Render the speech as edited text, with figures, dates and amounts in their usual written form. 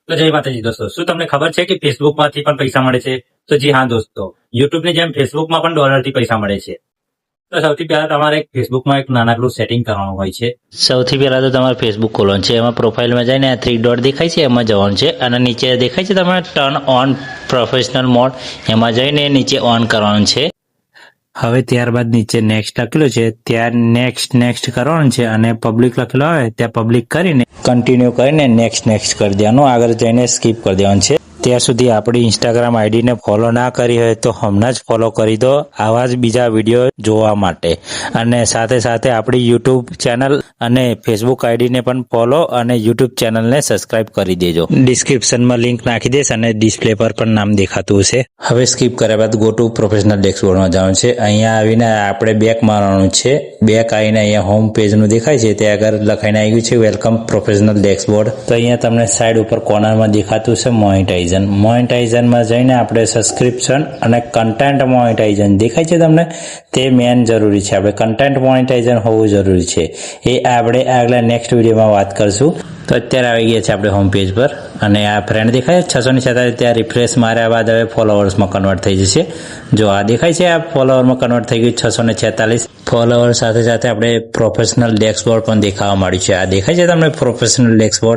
તો જય માતાજી દોસ્તો, શું તમને ખબર છે કે ફેસબુકમાંથી પણ પૈસા મળે છે? તો જી હા દોસ્તો, યુટ્યુબની જેમ ફેસબુકમાં પણ ડોલરથી પૈસા મળે છે. તો સૌથી પહેલા તમારે ફેસબુકમાં એક નાનકડું સેટિંગ કરવાનું હોય છે. સૌથી પહેલા તો તમારે ફેસબુક ખોલવાનું છે. એમાં પ્રોફાઇલમાં જઈને આ 3 ડોટ દેખાય છે, એમાં જવાનું છે અને નીચે દેખાય છે તમારે ટર્ન ઓન પ્રોફેશનલ મોડ, એમાં જઈને નીચે ઓન કરવાનું છે. હવે ત્યારબાદ નીચે નેક્સ્ટ લખેલું છે ત્યાં નેક્સ્ટ કરવાનું છે અને પબ્લિક લખેલો આવે ત્યાં પબ્લિક કરીને કન્ટિન્યુ કરીને નેક્સ્ટ કરી દેવાનું. આગળ જઈને સ્કીપ કરી દેવાનું છે. ત્યાં સુધી આપણી ઇન્સ્ટાગ્રામ આઈડીને ફોલો ના કરી હોય તો હમણાં જ ફોલો કરી દો આવા જ બીજા વિડીયો જોવા માટે. અને સાથે સાથે આપણી યુટ્યુબ ચેનલ અને ફેસબુક આઈડીને પણ ફોલો અને યુટ્યુબ ચેનલને સબસ્ક્રાઇબ કરી દેજો. ડિસ્ક્રિપ્શનમાં લિંક નાખી દઈશ અને ડિસ્પ્લે પર પણ નામ દેખાતું હશે. હવે સ્કીપ કર્યા બાદ ગો ટુ પ્રોફેશનલ ડેશબોર્ડમાં જવાનું છે. અહીંયા આવીને આપણે બેક મારવાનું છે. બેક આવીને અહીંયા હોમ પેજનું દેખાય છે ત્યાં આગળ લખાઈને આવી ગયું છે વેલકમ પ્રોફેશનલ ડેશબોર્ડ. તો અહીંયા તમને સાઈડ ઉપર કોર્નરમાં દેખાતું છે મોનેટાઇઝનમાં જઈને આપણે સબસ્ક્રિપ્શન અને કન્ટેન્ટ મોનેટાઇઝન દેખાય છે તમને, તે મેન જરૂરી છે. આપણે કન્ટેન્ટ મોનેટાઇઝન હોવું જરૂરી છે, એ આપણે આગલા નેક્સ્ટ વિડીયોમાં વાત કરશું. તો અત્યારે આવી ગયા છે આપણે હોમ પેજ પર અને આ ફ્રેન્ડ દેખાય 647, ત્યાં રિફ્રેશ માર્યા બાદ હવે ફોલોવર્સમાં કન્વર્ટ થઈ જશે. જો આ દેખાય છે આ ફોલોવરમાં કન્વર્ટ થઈ ગયું 646 ફોલોવર. સાથે સાથે આપણે પ્રોફેશનલ ડેશબોર્ડ પણ દેખાવા મળ્યું છે. આ દેખાય છે તમને પ્રોફેશનલ ડેશબોર્ડ,